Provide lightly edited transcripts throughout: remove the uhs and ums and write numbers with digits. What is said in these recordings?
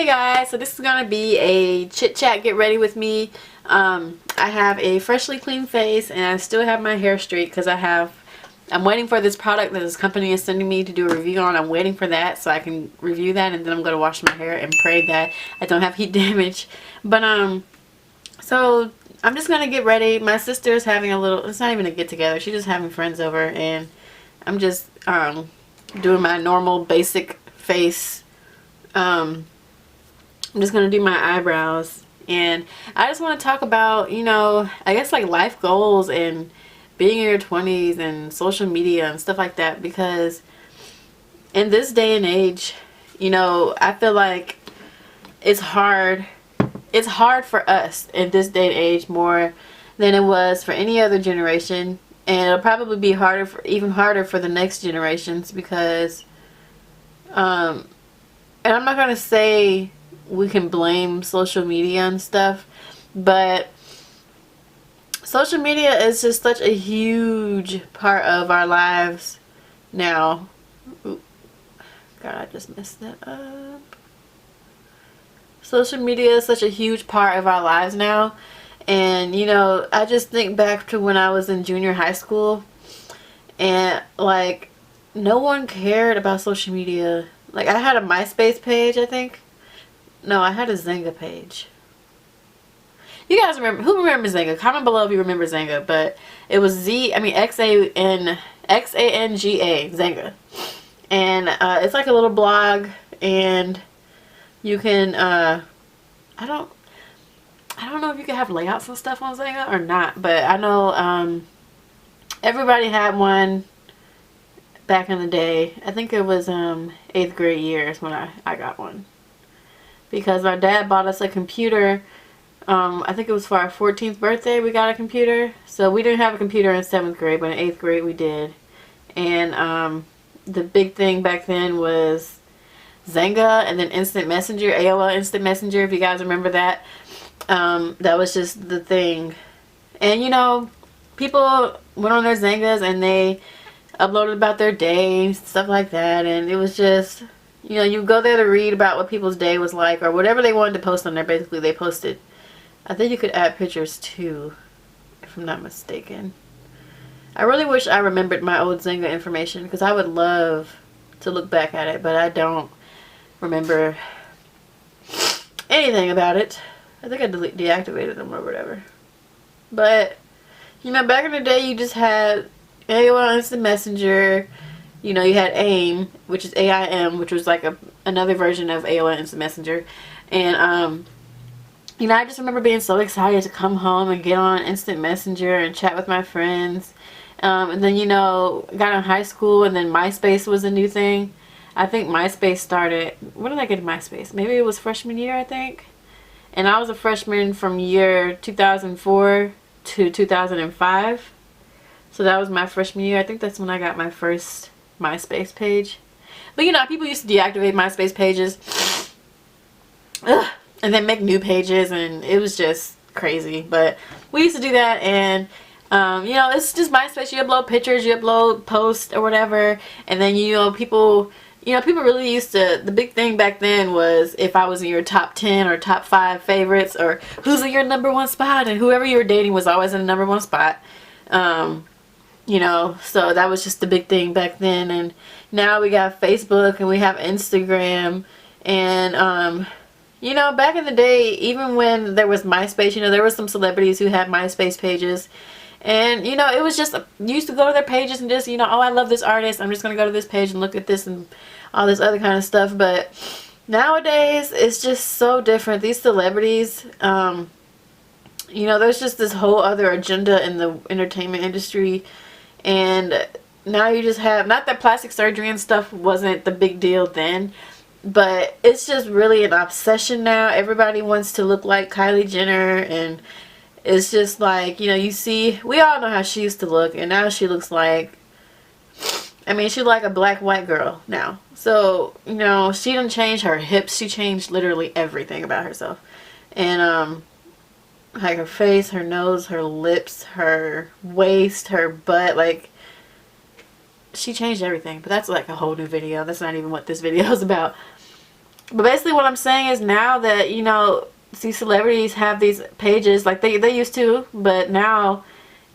Hey guys, so this is gonna be a chit chat get ready with me. I have a freshly clean face and I still have my hair straight because I'm waiting for this product that this company is sending me to do a review on. I'm waiting for that so I can review that, and then I'm gonna wash my hair and pray that I don't have heat damage. But so I'm just gonna get ready. My sister is having a little, it's not even a get together, she's just having friends over, and I'm just doing my normal basic face. I'm just going to do my eyebrows, and I just want to talk about, you know, I guess like life goals and being in your 20s and social media and stuff like that, because in this day and age, you know, I feel like it's hard for us in this day and age more than it was for any other generation, and it'll probably be even harder for the next generations, because and I'm not going to say we can blame social media and stuff, but social media is just such a huge part of our lives now. Ooh, God, I just messed that up. Social media is such a huge part of our lives now, and you know, I just think back to when I was in junior high school, and like no one cared about social media. Like, I had a MySpace page, I think. No, I had a Xanga page. You guys remember? Who remembers Xanga? Comment below if you remember Xanga. But it was X-A-N-G-A, Xanga. And it's like a little blog, and you can, I don't know if you can have layouts and stuff on Xanga or not. But I know everybody had one back in the day. I think it was 8th grade years when I got one, because our dad bought us a computer. I think it was for our 14th birthday we got a computer. So we didn't have a computer in 7th grade, but in 8th grade we did. And the big thing back then was Xanga, and then Instant Messenger, AOL Instant Messenger, if you guys remember that. That was just the thing. And you know, people went on their Xangas and they uploaded about their day, stuff like that, and it was just, you know, you go there to read about what people's day was like, or whatever they wanted to post on there. Basically, they posted. I think you could add pictures too, if I'm not mistaken. I really wish I remembered my old Xanga information, because I would love to look back at it, but I don't remember anything about it. I think I deactivated them or whatever. But you know, back in the day, you just had AOL Instant Messenger. You know, you had AIM, which is AIM, which was like another version of AOL Instant Messenger. And you know, I just remember being so excited to come home and get on Instant Messenger and chat with my friends. And then, you know, got in high school, and then MySpace was a new thing. I think MySpace started, when did I get to MySpace? Maybe it was freshman year, I think. And I was a freshman from year 2004 to 2005. So that was my freshman year. I think that's when I got my first MySpace page. But you know, people used to deactivate MySpace pages. Ugh. And then make new pages, and it was just crazy. But we used to do that, and you know, it's just MySpace. You upload pictures, you upload posts or whatever, and then you know, people really used to, the big thing back then was if I was in your top 10 or top 5 favorites, or who's in your #1 spot, and whoever you were dating was always in the #1 spot. You know, so that was just the big thing back then. And now we got Facebook and we have Instagram, and you know, back in the day, even when there was MySpace, you know, there were some celebrities who had MySpace pages, and you know, it was just, you used to go to their pages and just, you know, oh, I love this artist, I'm just gonna go to this page and look at this and all this other kind of stuff. But nowadays it's just so different. These celebrities, you know, there's just this whole other agenda in the entertainment industry. And now you just have, not that plastic surgery and stuff wasn't the big deal then, but it's just really an obsession now. Everybody wants to look like Kylie Jenner, and it's just like, you know, you see, we all know how she used to look, and now she looks like, I mean, she's like a black white girl now. So, you know, she didn't change her hips, she changed literally everything about herself. And like her face, her nose, her lips, her waist, her butt, like she changed everything. But that's like a whole new video. That's not even what this video is about. But basically what I'm saying is now that, you know, these celebrities have these pages like they used to, but now,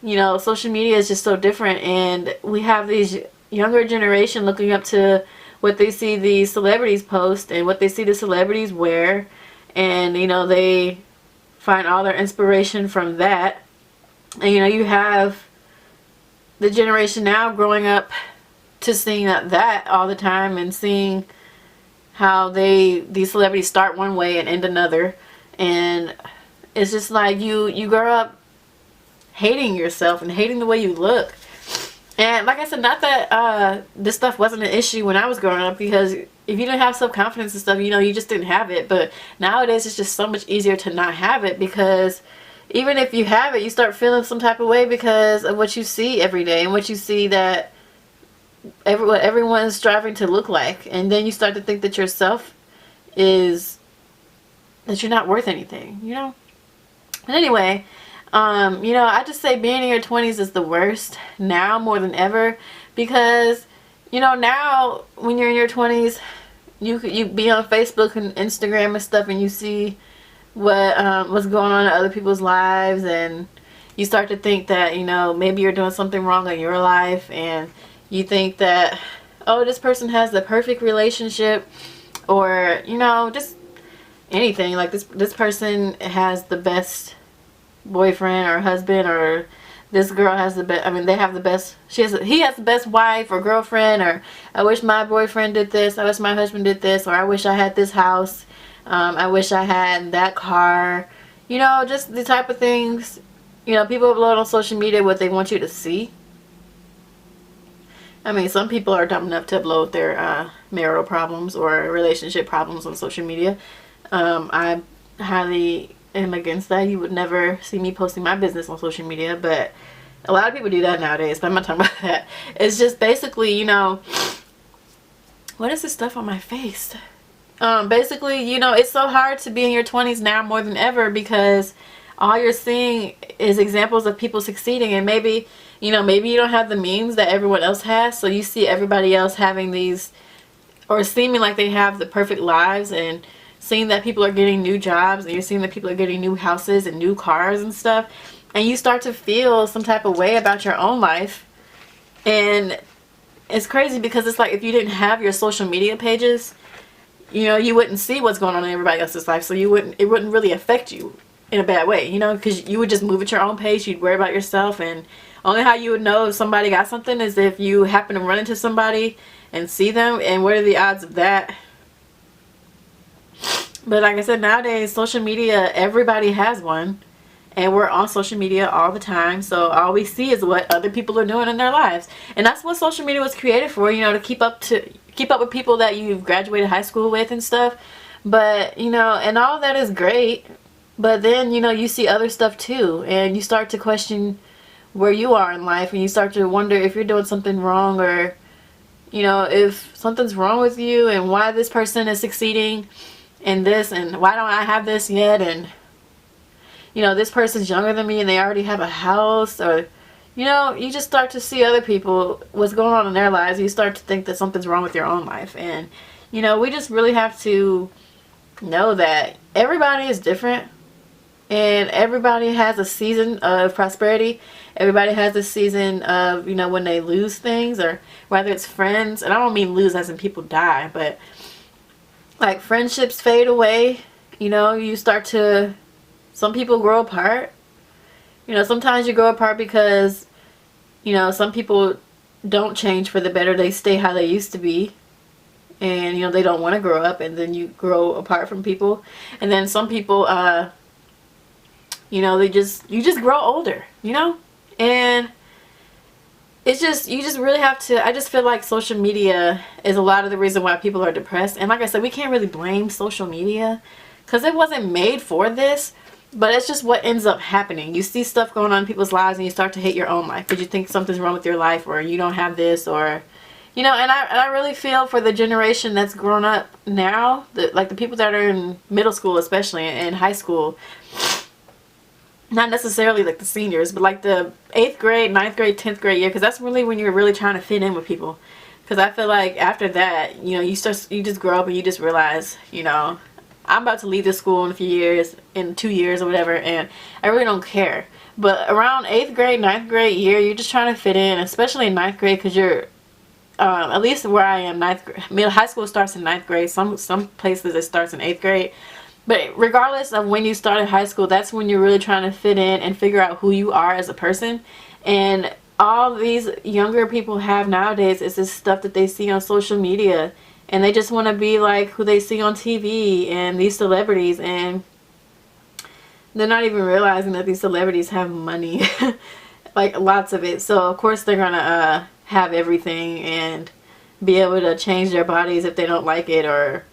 you know, social media is just so different, and we have these younger generation looking up to what they see these celebrities post and what they see the celebrities wear, and, you know, they find all their inspiration from that. And, you know, you have the generation now growing up to seeing that all the time, and seeing how these celebrities start one way and end another, and it's just like you grow up hating yourself and hating the way you look. And like I said, not that this stuff wasn't an issue when I was growing up, because if you didn't have self-confidence and stuff, you know, you just didn't have it. But nowadays it's just so much easier to not have it, because even if you have it, you start feeling some type of way because of what you see every day and what you see that everyone's striving to look like. And then you start to think that yourself is, that you're not worth anything, you know. But anyway, you know, I just say being in your 20s is the worst now more than ever, because, you know, now when you're in your 20s, you be on Facebook and Instagram and stuff, and you see what's going on in other people's lives, and you start to think that, you know, maybe you're doing something wrong in your life, and you think that, oh, this person has the perfect relationship, or, you know, just anything, like this person has the best boyfriend or husband, or this girl has the best, I mean, they have the best, he has the best wife or girlfriend, or I wish my boyfriend did this, I wish my husband did this, or I wish I had this house, I wish I had that car, you know, just the type of things, you know, people upload on social media what they want you to see. I mean, some people are dumb enough to upload their marital problems or relationship problems on social media. I highly am against that. You would never see me posting my business on social media, but a lot of people do that nowadays, but I'm not talking about that. It's just basically, you know, what is this stuff on my face? Basically, you know, it's so hard to be in your 20s now more than ever, because all you're seeing is examples of people succeeding, and maybe, you know, maybe you don't have the means that everyone else has, so you see everybody else having these, or seeming like they have the perfect lives, and seeing that people are getting new jobs, and you're seeing that people are getting new houses and new cars and stuff, and you start to feel some type of way about your own life. And it's crazy, because it's like if you didn't have your social media pages, you know, you wouldn't see what's going on in everybody else's life, so it wouldn't really affect you in a bad way, you know, because you would just move at your own pace, you'd worry about yourself, and only how you would know if somebody got something is if you happen to run into somebody and see them, and what are the odds of that? But like I said, nowadays, social media, everybody has one, and we're on social media all the time, so all we see is what other people are doing in their lives. And that's what social media was created for, you know, to keep up with people that you've graduated high school with and stuff. But, you know, and all of that is great, but then, you know, you see other stuff too, and you start to question where you are in life, and you start to wonder if you're doing something wrong, or, you know, if something's wrong with you, and why this person is succeeding in this, and why don't I have this yet, and, you know, this person's younger than me and they already have a house, or, you know, you just start to see other people, what's going on in their lives. You start to think that something's wrong with your own life. And, you know, we just really have to know that everybody is different, and everybody has a season of prosperity. Everybody has a season of, you know, when they lose things, or whether it's friends, and I don't mean lose as in people die, but like friendships fade away. You know, you start to, some people grow apart. You know, sometimes you grow apart because, you know, some people don't change for the better. They stay how they used to be, and, you know, they don't want to grow up, and then you grow apart from people. And then some people, you know, you just grow older, you know. And it's just, you just really have to, I just feel like social media is a lot of the reason why people are depressed. And like I said, we can't really blame social media, because it wasn't made for this, but it's just what ends up happening. You see stuff going on in people's lives, and you start to hate your own life because you think something's wrong with your life, or you don't have this, or, you know. And I really feel for the generation that's grown up now, like the people that are in middle school, especially, and high school. Not necessarily like the seniors, but like the 8th grade, 9th grade, 10th grade year, because that's really when you're really trying to fit in with people. Because I feel like after that, you know, you just grow up and you just realize, you know, I'm about to leave this school in a few years, in 2 years or whatever, and I really don't care. But around 8th grade, 9th grade year, you're just trying to fit in, especially in 9th grade, because you're, at least where I am, high school starts in 9th grade. Some places it starts in 8th grade. But regardless of when you started high school, that's when you're really trying to fit in and figure out who you are as a person. And all these younger people have nowadays is this stuff that they see on social media, and they just want to be like who they see on TV and these celebrities, and they're not even realizing that these celebrities have money, like lots of it. So of course they're gonna have everything and be able to change their bodies if they don't like it, or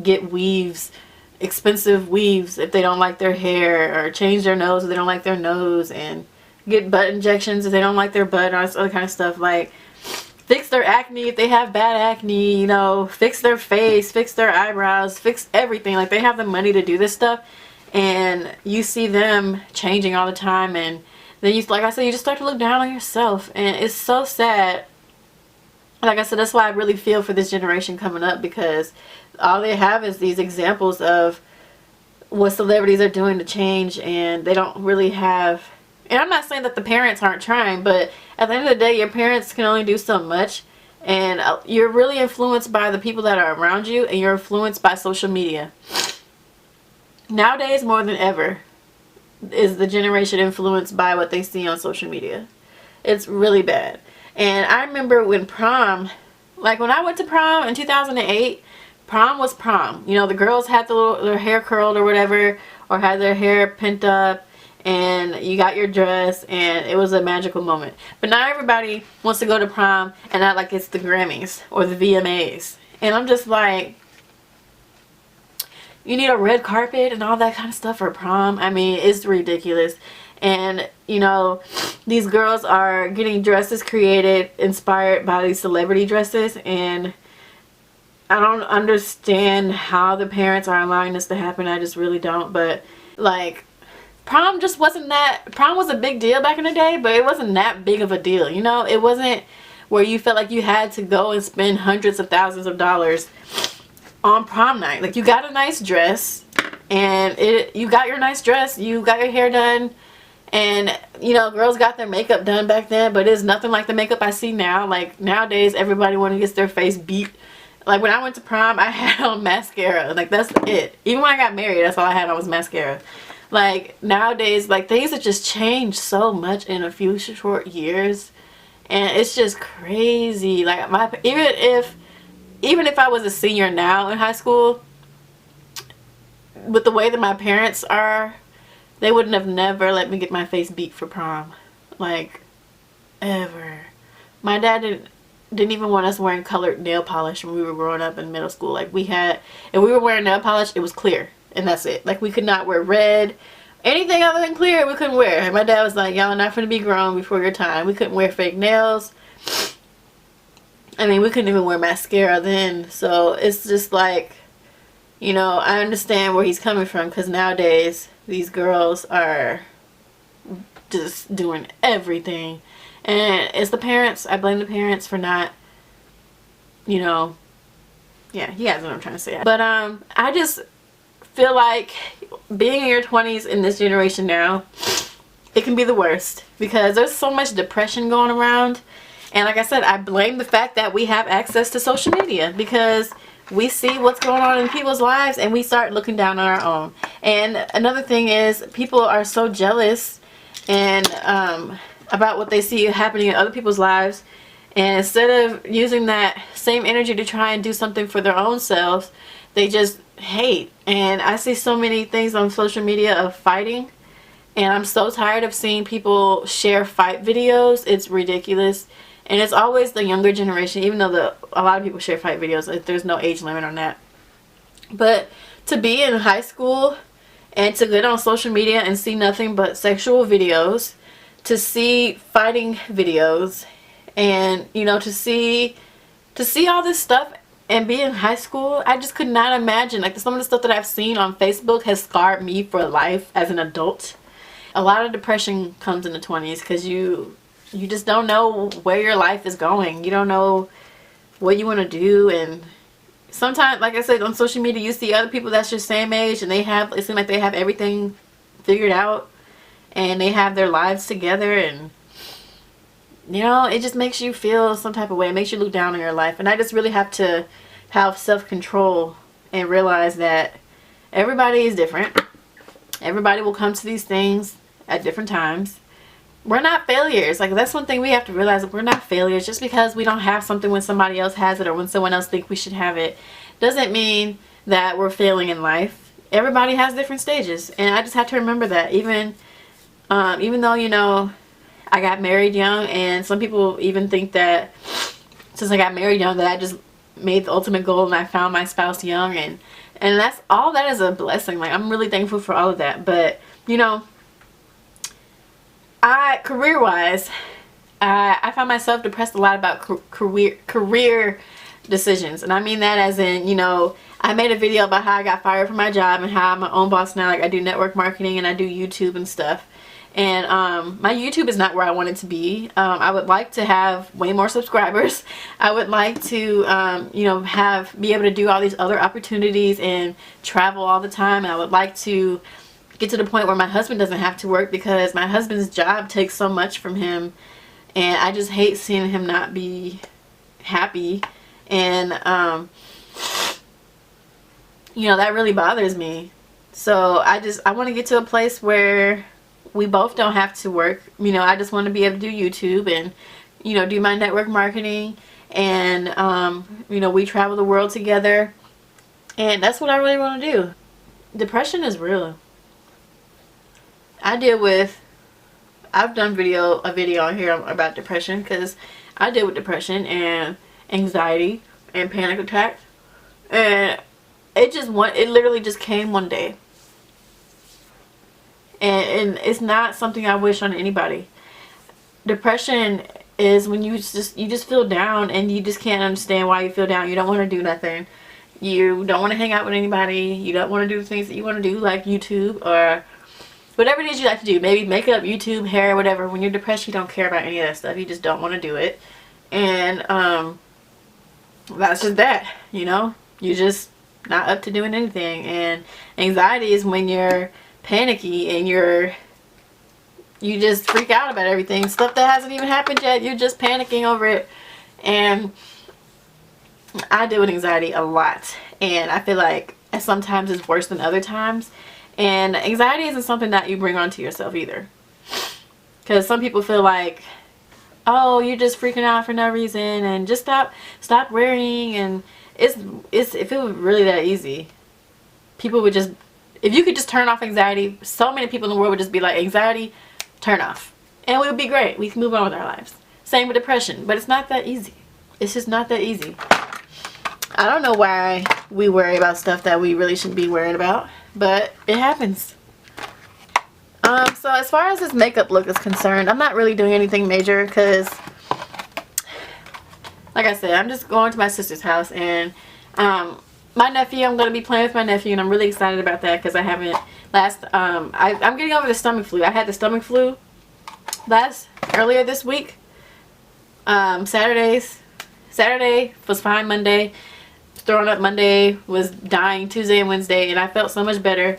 get weaves, expensive weaves if they don't like their hair, or change their nose if they don't like their nose, and get butt injections if they don't like their butt, and all this other kind of stuff. Like, fix their acne if they have bad acne, you know, fix their face, fix their eyebrows, fix everything. Like, they have the money to do this stuff, and you see them changing all the time, and then you, like I said, you just start to look down on yourself, and it's so sad. Like I said, that's why I really feel for this generation coming up, because all they have is these examples of what celebrities are doing to change, and they don't really have. And I'm not saying that the parents aren't trying, but at the end of the day, your parents can only do so much, and you're really influenced by the people that are around you, and you're influenced by social media. Nowadays, more than ever, is the generation influenced by what they see on social media. It's really bad. And I remember when prom, like when I went to prom in 2008, prom was prom. You know, the girls had their hair curled or whatever, or had their hair pent up, and you got your dress, and it was a magical moment. But now everybody wants to go to prom and act like it's the Grammys or the VMAs. And I'm just like, you need a red carpet and all that kind of stuff for prom? I mean, it's ridiculous. And, you know, these girls are getting dresses created, inspired by these celebrity dresses, and I don't understand how the parents are allowing this to happen. I just really don't. But, like, prom just wasn't that. Prom was a big deal back in the day, but it wasn't that big of a deal, you know? It wasn't where you felt like you had to go and spend hundreds of thousands of dollars on prom night. Like, you got a nice dress, and you got your nice dress, you got your hair done, and, you know, girls got their makeup done back then, but it's nothing like the makeup I see now. Like, nowadays, everybody wants to get their face beat. Like, when I went to prom, I had on mascara. Like, that's it. Even when I got married, that's all I had on was mascara. Like, nowadays, like, things have just changed so much in a few short years, and it's just crazy. Like, even if I was a senior now in high school, with the way that my parents are, they wouldn't have never let me get my face beat for prom. Like, ever. My dad didn't even want us wearing colored nail polish when we were growing up in middle school. Like, if we were wearing nail polish, it was clear, and that's it. Like, we could not wear red. Anything other than clear, we couldn't wear. And my dad was like, y'all are not going to be grown before your time. We couldn't wear fake nails. I mean, we couldn't even wear mascara then. So it's just like, you know, I understand where he's coming from, because nowadays these girls are just doing everything, and it's the parents. I blame the parents for not, you know, yeah, you guys know what I'm trying to say. But I just feel like being in your 20s in this generation now, it can be the worst, because there's so much depression going around. And like I said, I blame the fact that we have access to social media, because we see what's going on in people's lives and we start looking down on our own. And another thing is, people are so jealous and about what they see happening in other people's lives, and instead of using that same energy to try and do something for their own selves, they just hate. And I see so many things on social media of fighting, and I'm so tired of seeing people share fight videos. It's ridiculous. And it's always the younger generation, even though a lot of people share fight videos. There's no age limit on that. But to be in high school and to get on social media and see nothing but sexual videos, to see fighting videos, and, you know, to see all this stuff and be in high school, I just could not imagine. Like, some of the stuff that I've seen on Facebook has scarred me for life as an adult. A lot of depression comes in the 20s, because you just don't know where your life is going. You don't know what you want to do. And sometimes, like I said, on social media you see other people that's your same age and it seems like they have everything figured out and they have their lives together, and you know, it just makes you feel some type of way. It makes you look down on your life. And I just really have to have self-control and realize that everybody is different. Everybody will come to these things at different times. We're not failures. Like, that's one thing we have to realize, that we're not failures. Just because we don't have something when somebody else has it, or when someone else thinks we should have it, doesn't mean that we're failing in life. Everybody has different stages, and I just have to remember that. Even though, you know, I got married young, and some people even think that since I got married young that I just made the ultimate goal and I found my spouse young, and that's all. That is a blessing. Like, I'm really thankful for all of that. But you know, career-wise, I found myself depressed a lot about career decisions, and I mean that as in, you know, I made a video about how I got fired from my job and how I'm my own boss now. Like, I do network marketing and I do YouTube and stuff. And my YouTube is not where I want it to be. I would like to have way more subscribers. I would like to, you know, be able to do all these other opportunities and travel all the time. And I would like to get to the point where my husband doesn't have to work, because my husband's job takes so much from him. And I just hate seeing him not be happy. And, you know, that really bothers me. So I want to get to a place where we both don't have to work. You know, I just want to be able to do YouTube and, you know, do my network marketing, and you know, we travel the world together, and that's what I really want to do. Depression is real. I've done a video on here about depression, because I deal with depression and anxiety and panic attacks, and it literally just came one day. And it's not something I wish on anybody. Depression is when you just feel down, and you just can't understand why you feel down. You don't want to do nothing. You don't want to hang out with anybody. You don't want to do things that you want to do, like YouTube or whatever it is you like to do. Maybe makeup, YouTube, hair, whatever. When you're depressed, you don't care about any of that stuff. You just don't want to do it. And that's just that, you know. You're just not up to doing anything. And anxiety is when you're panicky and you just freak out about everything, stuff that hasn't even happened yet. You're just panicking over it. And I deal with anxiety a lot, and I feel like sometimes it's worse than other times. And anxiety isn't something that you bring onto yourself either, because some people feel like, oh, you're just freaking out for no reason, and just stop worrying. And if it was really that easy, people would just, if you could just turn off anxiety, so many people in the world would just be like, anxiety, turn off. And we would be great. We can move on with our lives. Same with depression. But it's not that easy. It's just not that easy. I don't know why we worry about stuff that we really shouldn't be worried about. But it happens. So as far as this makeup look is concerned, I'm not really doing anything major, because, like I said, I'm just going to my sister's house, and my nephew, I'm going to be playing with my nephew, and I'm really excited about that, because I haven't I'm getting over the stomach flu. I had the stomach flu earlier this week. Saturday was fine. Monday, throwing up Monday, was dying Tuesday and Wednesday, and I felt so much better.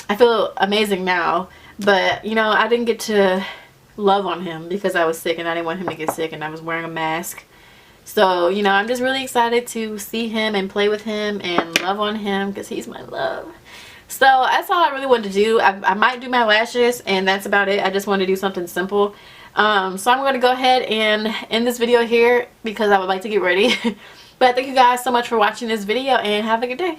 I feel amazing now, but you know, I didn't get to love on him because I was sick, and I didn't want him to get sick, and I was wearing a mask. So, you know, I'm just really excited to see him and play with him and love on him, because he's my love. So that's all I really wanted to do. I might do my lashes, and that's about it. I just wanted to do something simple. So I'm going to go ahead and end this video here, because I would like to get ready. But thank you guys so much for watching this video, and have a good day.